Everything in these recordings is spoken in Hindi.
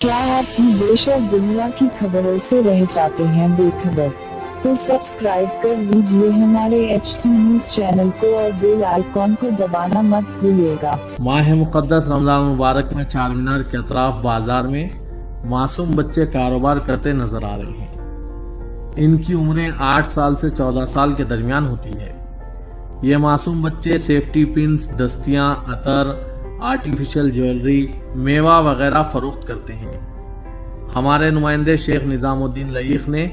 क्या आप भी देश और दुनिया की खबरों से रह जाते हैं बेखबर? तो सब्सक्राइब कर लीजिए हमारे HT न्यूज चैनल को और बेल आइकॉन को दबाना मत भूलिएगा। माह मुक़द्दस रमजान मुबारक में चार मीनार के अतराफ बाजार में मासूम बच्चे कारोबार करते नजर आ रहे हैं। इनकी उम्रें 8 साल से 14 साल के दरमियान होती है। ये मासूम बच्चे सेफ्टी पिन्स, दस्तियां, अतर, आर्टिफिशियल ज्वेलरी, मेवा वगैरह फरोख्त करते हैं। हमारे नुमाइंदे शेख निजामुद्दीन लईख ने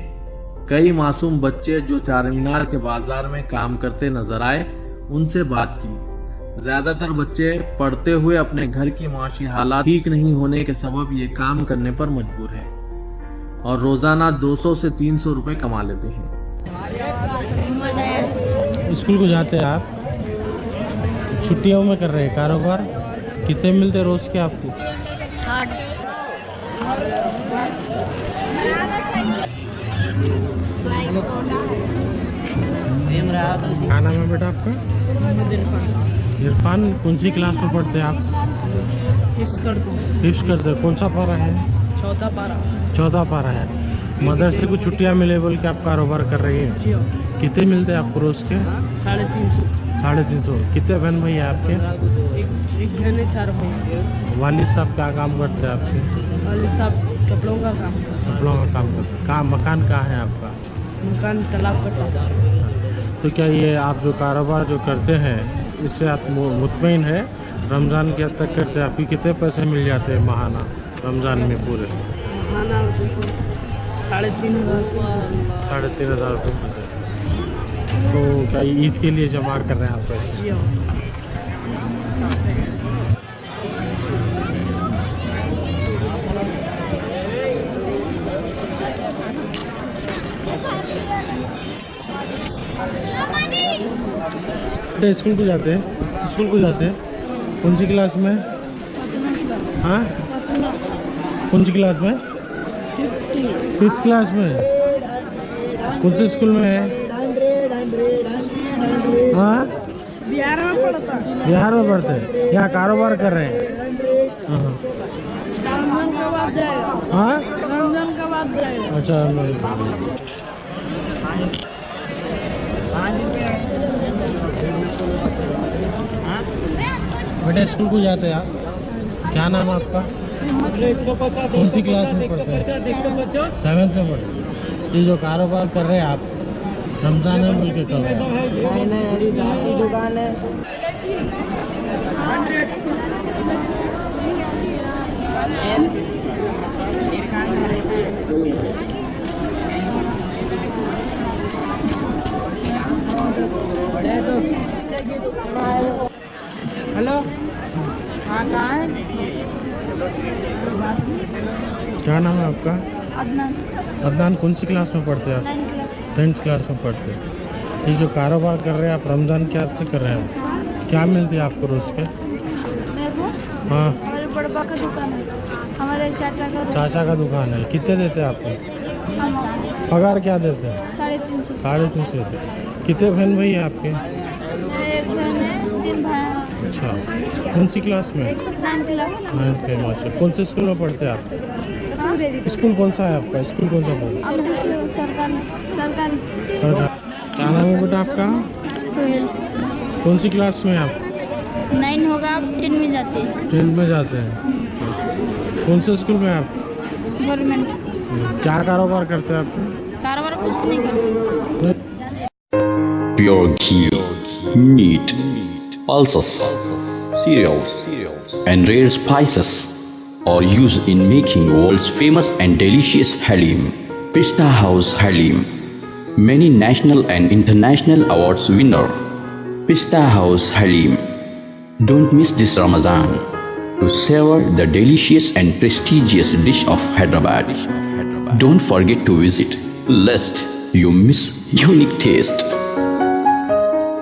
कई मासूम बच्चे जो चार मीनार के बाजार में काम करते नजर आए उनसे बात की। ज्यादातर बच्चे पढ़ते हुए अपने घर की माशी हालात ठीक नहीं होने के सबब ये काम करने पर मजबूर है और रोजाना 200 से 300 रुपए कमा लेते हैं। स्कूल को जाते हैं आप, छुट्टियों में कर रहे हैं कारोबार, कितने मिलते रोज के आपको? क्या नाम है बेटा आपका? इरफान। कौन सी क्लास में पढ़ते हैं आप? फिफ्थ करते हैं। कौन सा पारा है? चौथा पारा है। मदरसे को छुट्टियां मिले बोल के आप कारोबार कर रही हैं। कितने मिलते हैं आपको रोज के? 350। कितने बहन भाई है आपके? एक बहन है, 4 भाई। वालिद साहब क्या काम करते हैं आपके? वालिद साहब कपड़ों का काम। कपड़ों का काम करते हैं। कहाँ मकान कहाँ है आपका? मकान तालाब का। तो क्या ये आप जो कारोबार जो करते हैं इससे आप मुतमईन है? रमज़ान के हद तक करते हैं, आपकी कितने पैसे मिल जाते हैं महाना रमज़ान में पूरे? खाना 3,500। 3,500 रुपये मिलते हैं। तो क्या ईद के लिए जमा कर रहे हैं आप पैसे? जी हाँ। स्कूल को जाते हैं? स्कूल को जाते हैं। कौन सी क्लास में? हाँ, कौन सी क्लास में? 5th क्लास में। कौन से स्कूल में है? हाँ, बिहार में पढ़ता। बिहार में पढ़ते हैं। यहाँ कारोबार कर रहे हैं। रमजान के बाद जाएगा। हाँ, रमजान के बाद जाएगा। अच्छा। बेटा स्कूल को जाते हैं आप? क्या नाम है आपका? 150। कौन सी क्लास में पढ़ते हैं? 7th में पढ़ते हैं। ये जो कारोबार कर रहे हैं आप रमजान में मिल के कर रहे हैं? नहीं, अभी दाल की दुकान है। हेलो, हाँ कहाँ है? क्या नाम है आपका? अदनान। अदनान। कौन सी क्लास में पढ़ते हैं आप? 9th class. 10th क्लास में पढ़ते हैं। ये जो कारोबार कर रहे हैं आप रमजान के हाथ से कर रहे हैं, क्या मिलती है आपको रोज के? मेरे को हाँ, हमारे बड़पा का दुकान है, हमारे चाचा का दुकान। चाचा का दुकान है। कितने देते हैं आपको? हम पगार क्या देते हैं? 350। 350 देते हैं। कितने बहन भाई है आपके? एक बहन है, 3 भाई हैं। अच्छा। कौन सी क्लास में? 9th class. 9th के। माशा। कौन से स्कूल में पढ़ते हैं आप? हाँ? स्कूल कौन सा है आपका? स्कूल कौन सा पढ़ते अब सरकारी। हैं? क्या नाम है बेटा आपका? सोहेल। कौन सी क्लास में आप? 9 होगा, 10 में जाते हैं। 10th में जाते हैं। कौन से स्कूल में आप? गवर्नमेंट। क्या कारोबार करते हैं आप? कारोबार कुछ नहीं करते। Pure ghee, meat, pulses, cereals, and rare spices are used in making world's famous and delicious halim. Pista House Halim, many national and international awards winner. Pista House Halim. Don't miss this Ramadan to savor the delicious and prestigious dish of Hyderabad. Don't forget to visit, lest you miss unique taste.